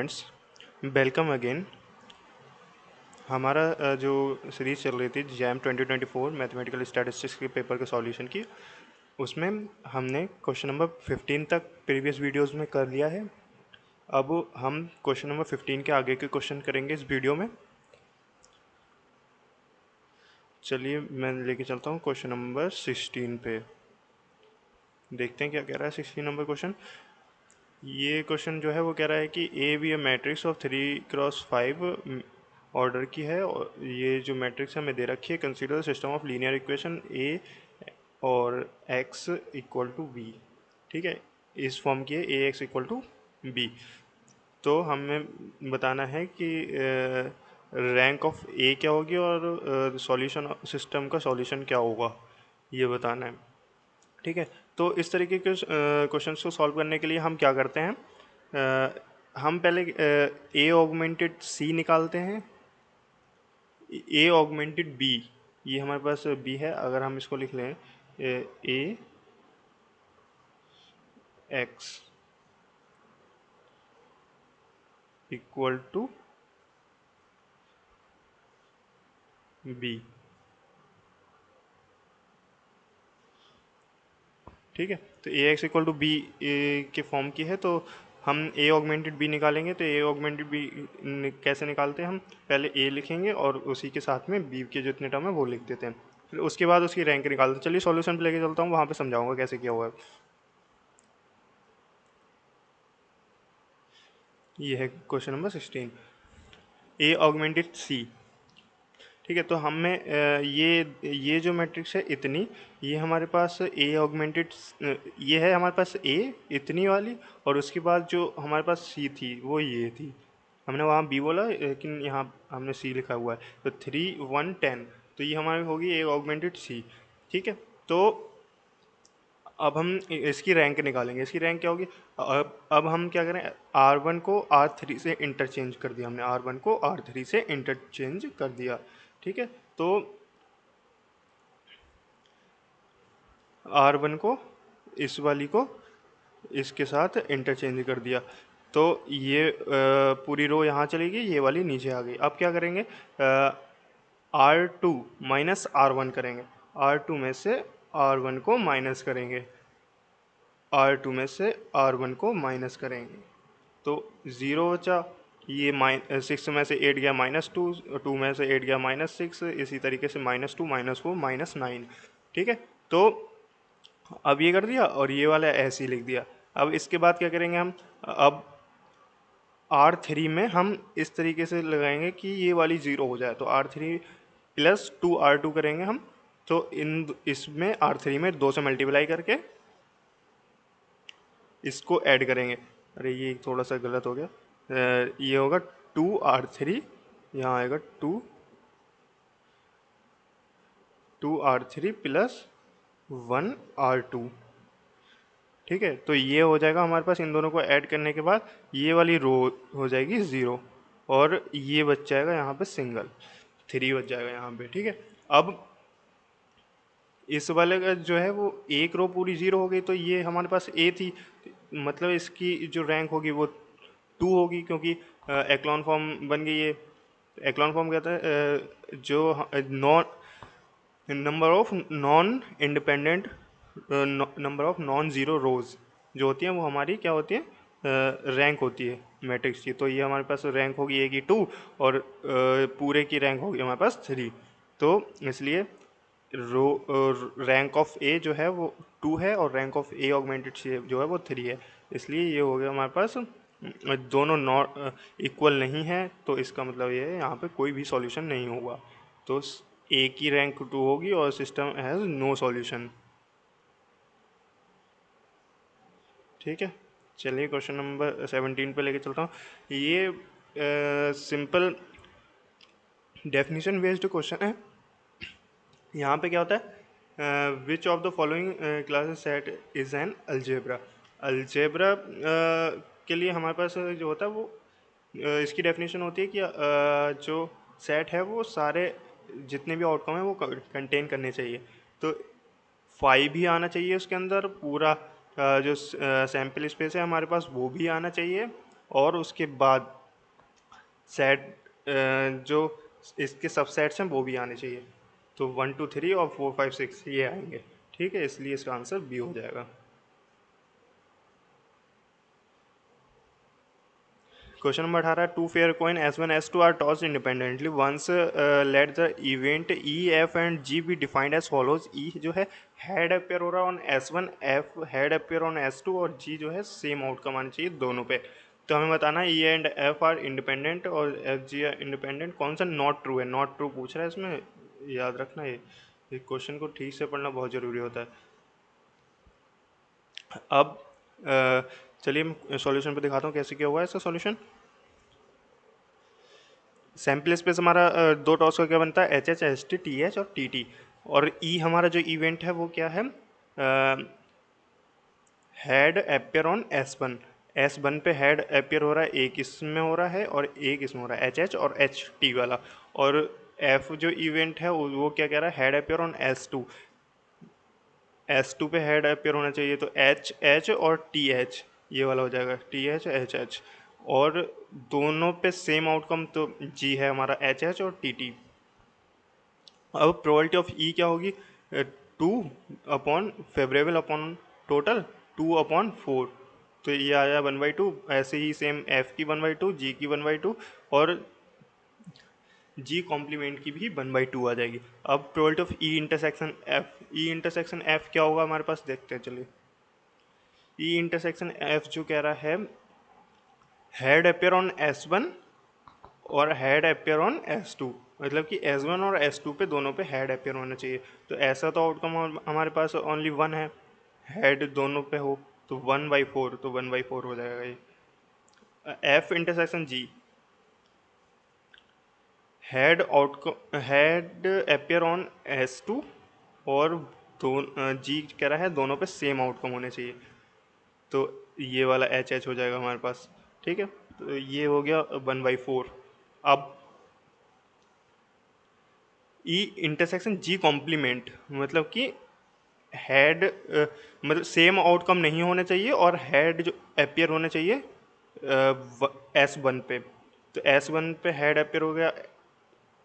Students, welcome again. हमारा जो series चल रही थी जैम 2024 मैथमेटिकल स्टैटिस्टिक्स के पेपर के सॉल्यूशन की, उसमें हमने क्वेश्चन नंबर 15 तक प्रीवियस वीडियोस में कर लिया है। अब हम क्वेश्चन नंबर 15 के आगे के क्वेश्चन करेंगे इस वीडियो में। चलिए मैं लेके चलता हूँ क्वेश्चन नंबर 16 पे। देखते हैं क्या कह रहा है 16 नंबर क्वेश्चन। ये क्वेश्चन जो है वो कह रहा है कि A B a matrix of 3x5 order की है, और ये जो मैट्रिक्स हमें दे रखी है, consider system of linear equation A और एक्स इक्वल टू बी। ठीक है, इस फॉर्म की है ए एक्स इक्वल टू बी। तो हमें बताना है कि रैंक ऑफ ए क्या होगी और सॉल्यूशन सिस्टम का सॉल्यूशन क्या होगा, ये बताना है। ठीक है, तो इस तरीके के क्वेश्चंस को सॉल्व करने के लिए हम क्या करते हैं, हम पहले ए ऑगमेंटेड सी निकालते हैं, ए ऑगमेंटेड बी, ये हमारे पास बी है। अगर हम इसको लिख लें ए एक्स इक्वल टू बी। ठीक है, तो ए एक्स इक्वल टू बी के फॉर्म की है, तो हम ए ऑगमेंटेड बी निकालेंगे। तो ए ऑगमेंटेड बी कैसे निकालते हैं, हम पहले ए लिखेंगे और उसी के साथ में बी के जितने टर्म है वो लिख देते हैं, फिर उसके बाद उसकी रैंक निकालते हैं। चलिए सॉल्यूशन पे लेके चलता हूँ, वहाँ पे समझाऊंगा कैसे किया हुआ है। ये है क्वेश्चन नंबर 16, ए ऑगमेंटेड सी। ठीक है, तो हमें ये जो मैट्रिक्स है इतनी, ये हमारे पास ए ऑगमेंटेड, ये है हमारे पास ए इतनी वाली, और उसके बाद जो हमारे पास सी थी वो ये थी। हमने वहाँ बी बोला लेकिन यहाँ हमने सी लिखा हुआ है, तो 3 1 10, तो ये हमारी होगी ए ऑगमेंटेड सी। ठीक है, तो अब हम इसकी रैंक निकालेंगे। इसकी रैंक क्या होगी, अब हम क्या करें, R1 को R3 से इंटरचेंज कर दिया हमने, R1 को R3 से इंटरचेंज कर दिया। ठीक है, तो R1 को इस वाली को इसके साथ इंटरचेंज कर दिया, तो ये पूरी रो यहाँ चली गई, ये वाली नीचे आ गई। अब क्या करेंगे, R2 माइनस R1 करेंगे, R2 में से R1 को माइनस करेंगे, R2 में से R1 को माइनस करेंगे, तो ज़ीरो बचा। ये सिक्स में से 8 गया -2, 2 में से 8 गया -6, इसी तरीके से -2 -4 -9। ठीक है, तो अब ये कर दिया और ये वाला ऐसे ही लिख दिया। अब इसके बाद क्या करेंगे हम, अब R3 में हम इस तरीके से लगाएंगे कि ये वाली ज़ीरो हो जाए, तो R3 प्लस 2R2 करेंगे हम। तो इसमें R3 में 2 से मल्टीप्लाई करके इसको ऐड करेंगे। अरे ये थोड़ा सा गलत हो गया, ये होगा 2R3, यहाँ आएगा 2R3 प्लस 1R2। ठीक है, तो ये हो जाएगा हमारे पास। इन दोनों को ऐड करने के बाद ये वाली रो हो जाएगी ज़ीरो, और ये बच जाएगा यहाँ पे सिंगल, 3 बच जाएगा यहाँ पे। ठीक है, अब इस वाले का जो है वो एक रो पूरी ज़ीरो हो गई, तो ये हमारे पास ए थी, मतलब इसकी जो रैंक होगी वो 2 होगी, क्योंकि एक्लॉन फॉर्म बन गई है। एक्लॉन फॉर्म कहता है जो non number of non independent, number of non zero रोज़ जो होती हैं वो हमारी क्या होती है, रैंक होती है मैट्रिक्स की। तो ये हमारे पास रैंक होगी ए की 2, और पूरे की रैंक होगी हमारे पास 3। तो इसलिए रो रैंक ऑफ ए जो है वो 2 है, और रैंक ऑफ ए ऑगमेंटेड सी जो है वो 3 है। इसलिए ये हो गया हमारे पास दोनों नॉट इक्वल नहीं है, तो इसका मतलब ये है यहाँ पे कोई भी सॉल्यूशन नहीं होगा। तो ए की रैंक 2 होगी और सिस्टम हैज़ नो सॉल्यूशन। ठीक है, चलिए क्वेश्चन नंबर 17 पे लेके चलता हूँ। ये सिंपल डेफिनेशन बेस्ड क्वेश्चन है। यहाँ पे क्या होता है, which of the following classes set is an algebra. Algebra के लिए हमारे पास जो होता है वो इसकी डेफिनेशन होती है कि जो सेट है वो सारे जितने भी आउटकम है वो कंटेन करने चाहिए। तो 5 भी आना चाहिए उसके अंदर, पूरा जो सैम्पल स्पेस है हमारे पास वो भी आना चाहिए, और उसके बाद सेट जो इसके सबसेट्स हैं वो भी आने चाहिए। तो 1 2 3 और 4 5 6 ये आएंगे। ठीक है, इसलिए इसका आंसर बी हो जाएगा। Question number 18, two fair coin S1 S2 are tossed independently once let the event E F and G be defined as follows. E जो है हेड अपेयर हो रहा है on S1, F head appear on S2 और G जो है same outcome आना चाहिए दोनों पे। तो हमें बताना है E and F are independent और F G आर इंडिपेंडेंट, कौन सा नॉट ट्रू है। नॉट ट्रू पूछ रहा है इसमें, याद रखना ये क्वेश्चन को ठीक से पढ़ना बहुत ज़रूरी होता है। अब चलिए मैं सॉल्यूशन पे दिखाता हूँ कैसे क्या हुआ है इसका सॉल्यूशन। सैम्पल स्पेस हमारा दो टॉस का क्या बनता है, H H S T T H और टी टी। और ई हमारा जो इवेंट है वो क्या है, हेड अपेयर ऑन S1 पे हेड अपेयर हो रहा है, एक इसमें हो रहा है और एक इसमें हो रहा है, एच एच और एच टी वाला। और एफ जो इवेंट है वो क्या कह रहा है, हेड अपेयर ऑन S2 पे हेड अपेयर होना चाहिए, तो एच एच और टी एच ये वाला हो जाएगा, टी एच एच एच। और दोनों पे सेम आउटकम तो जी है हमारा, एच एच और टी टी। अब प्रोबेबिलिटी ऑफ ई क्या होगी, 2 अपॉन फेवरेबल अपॉन टोटल 2/4। तो ये आया 1/2। ऐसे ही सेम एफ की 1/2, जी की 1/2 और जी कॉम्प्लीमेंट की भी 1/2 आ जाएगी। अब probability of E intersection F, E intersection F क्या होगा हमारे पास, देखते हैं चलिए। ई इंटरसेक्शन एफ जो कह रहा है, हेड अपेयर ऑन S1 और हेड अपेयर ऑन S2, मतलब कि S1 और S2 पे दोनों पे हेड अपेयर होना चाहिए। तो ऐसा तो आउटकम हमारे पास ओनली वन है, हेड दोनों पे हो, तो 1/4, तो 1/4 हो जाएगा ये। F intersection G, head appear on S2 और जी कह रहा है दोनों पे सेम आउटकम होने चाहिए, तो ये वाला एच एच हो जाएगा हमारे पास। ठीक है, तो ये हो गया 1/4। अब ई इंटरसेक्शन जी कॉम्प्लीमेंट, मतलब कि हेड मतलब सेम आउटकम नहीं होने चाहिए और हेड जो अपेयर होने चाहिए S1 पे। तो S1 पे हेड अपेयर हो गया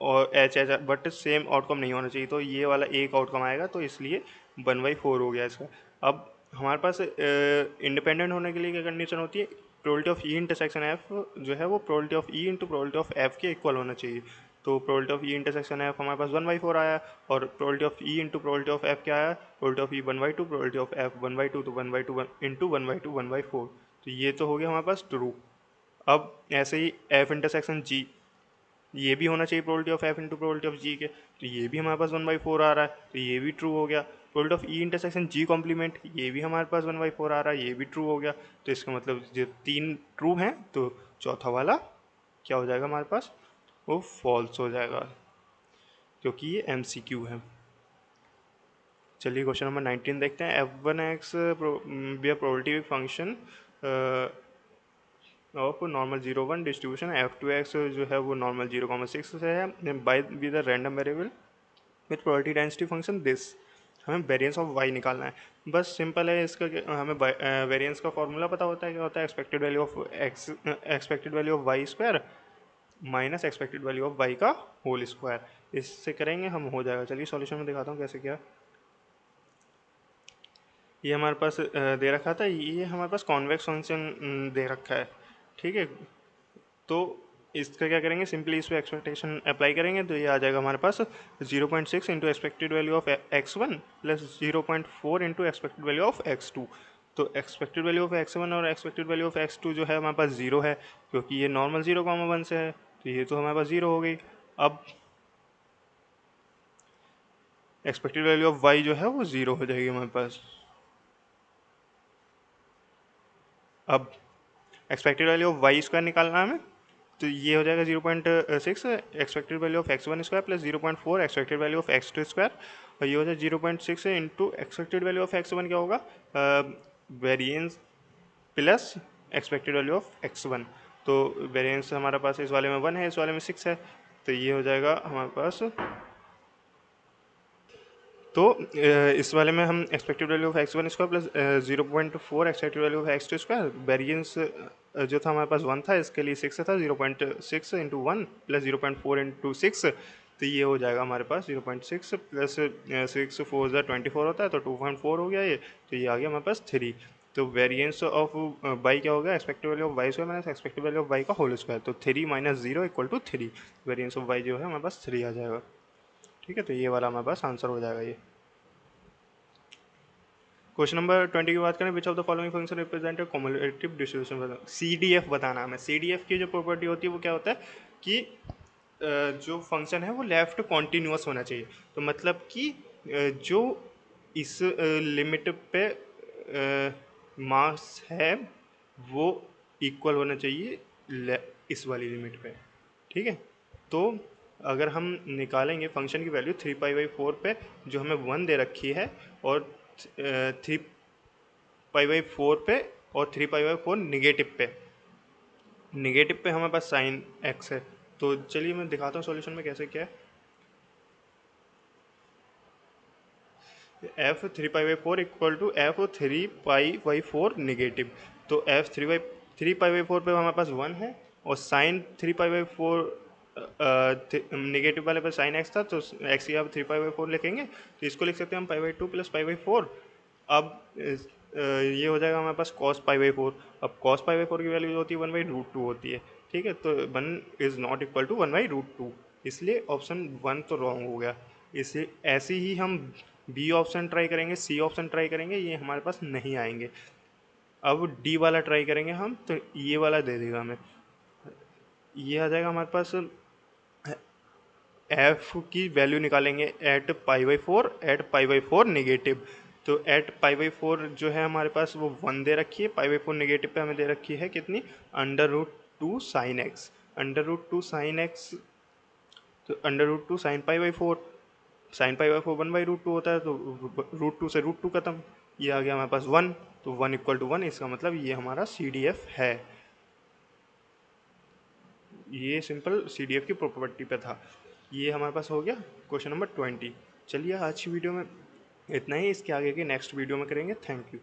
और H H, but same outcome नहीं होना चाहिए, तो ये वाला एक आउटकम आएगा, तो इसलिए 1/4 हो गया इसका। अब हमारे पास इंडिपेंडेंट होने के लिए क्या कंडीशन होती है, probability of E intersection F जो है वो probability of E into probability of F के इक्वल होना चाहिए। तो probability of E intersection F हमारे पास 1/4 आया, और probability of E into probability of F क्या आया, probability of E 1/2, probability of F 1/2, तो 1/2 इंटू 1/2 1/4। तो ये तो हो गया हमारे पास ट्रू। अब ऐसे ही एफ इंटरसेक्शन जी, ये भी होना चाहिए probability of F into probability of G के, तो ये भी हमारे पास 1/4 आ रहा है, तो ये भी ट्रू हो गया। Probability of E intersection G complement, ये भी हमारे पास 1/4 आ रहा है, ये भी ट्रू हो गया। तो इसका मतलब जो तीन ट्रू हैं, तो चौथा वाला क्या हो जाएगा हमारे पास, वो फॉल्स हो जाएगा, क्योंकि ये MCQ है। चलिए क्वेश्चन नंबर 19 देखते हैं। F1x be a probability function of normal 0 1 distribution, F2x जो है वो नॉर्मल 0,6 से है, by with a random variable with probability density function this. हमें वेरिएंस ऑफ y निकालना है, बस सिंपल है इसका। हमें वेरिएंस का फॉर्मूला पता होता है, क्या होता है, expected value of x, expected value of y square minus expected value of y का होल स्क्वायर। इससे करेंगे हम, हो जाएगा। चलिए सॉल्यूशन में दिखाता हूँ कैसे क्या। ये हमारे पास दे रखा था, ये हमारे पास कॉन्वेक्स फंक्शन दे रखा है। ठीक है, तो इसका क्या करेंगे, सिंपली इस पर एक्सपेक्टेशन अप्लाई करेंगे, तो ये आ जाएगा हमारे पास 0.6 into expected value of x1 plus 0.4 into expected value of x2। तो एक्सपेक्टेड वैल्यू ऑफ x1 और एक्सपेक्टेड वैल्यू ऑफ x2 जो है हमारे पास 0 है, क्योंकि ये नॉर्मल 0,1 से है, तो ये तो हमारे पास 0 हो गई। अब एक्सपेक्टेड वैल्यू ऑफ y जो है वो 0 हो जाएगी हमारे पास। अब expected value of Y square निकालना है हमें, तो ये हो जाएगा 0.6 expected value of x1 square plus 0.4 expected value of x2 square, और ये हो जाए 0.6 into expected value of x1 क्या होगा, variance plus expected value of x1। तो वेरिएंस हमारे पास इस वाले में 1 है, इस वाले में 6 है, तो ये हो जाएगा हमारे पास तो इस वाले में हम expected value of X one square plus 0.4 expected value of X two square, variance जो था हमारे पास 1 था, इसके लिए 6 था, 0.6 into one plus 0.4 into six, तो ये हो जाएगा हमारे पास 0.6 प्लस 6 4 24 होता है, तो 2.4 हो गया ये, तो ये आ गया हमारे पास 3। तो वेरिएंस ऑफ वाई क्या हो गया, expected value of Y square minus expected value of Y का होल स्क्वायर, तो 3 minus 0 equal to 3, variance of Y जो है हमारे पास 3 आ जाएगा। ठीक है, तो ये वाला हमारे पास आंसर हो जाएगा ये। क्वेश्चन नंबर 20 की बात करें, which of the following function represent cumulative distribution, CDF बताना हमें। CDF की जो प्रॉपर्टी होती है वो क्या होता है कि जो फंक्शन है वो लेफ्ट कॉन्टिन्यूअस होना चाहिए। तो मतलब कि जो इस लिमिट पे मास है वो इक्वल होना चाहिए इस वाली लिमिट पे। ठीक है, तो अगर हम निकालेंगे फंक्शन की वैल्यू 3π/4 पे, जो हमें 1 दे रखी है, और 3π/4 पे, और 3π/4 निगेटिव पे हमारे पास साइन एक्स है। तो चलिए मैं दिखाता हूँ सॉल्यूशन में कैसे क्या है। F 3π/4 equal to F 3π/4 negative. तो एफ 3π/4 पे हमारे पास 1 है, और साइन 3π/4 निगेटिव वाले पर साइन एक्स था, तो एक्स की आप 3π/4 लिखेंगे, तो इसको लिख सकते हैं हम π/2 प्लस π/4। अब ये हो जाएगा हमारे पास cos π/4। अब cos π/4 की वैल्यू होती है 1/√2 होती है। ठीक है, तो 1 इज़ नॉट इक्वल टू 1/√2, इसलिए ऑप्शन 1 तो रॉन्ग हो गया। इसे ऐसे ही हम बी ऑप्शन ट्राई करेंगे, सी ऑप्शन ट्राई करेंगे, ये हमारे पास नहीं आएंगे। अब डी वाला ट्राई करेंगे हम, तो ये वाला दे देगा हमें। ये आ जाएगा हमारे पास, एफ की वैल्यू निकालेंगे एट π/4, एट π/4 निगेटिव। तो एट π/4 जो है हमारे पास वो 1 दे रखी है, π/4 निगेटिव पे हमें दे रखी है कितनी, √2 साइन एक्स। √2 साइन एक्स, तो √2 साइन π/4, साइन π/4 1/√2 होता है, तो √2 से √2 खत्म, ये आ गया हमारे पास 1, तो 1 इक्वल टू 1, इसका मतलब ये हमारा CDF है। ये सिंपल CDF की प्रॉपर्टी पे था। ये हमारे पास हो गया क्वेश्चन नंबर 20। चलिए आज की वीडियो में इतना ही, इसके आगे की नेक्स्ट वीडियो में करेंगे। Thank you.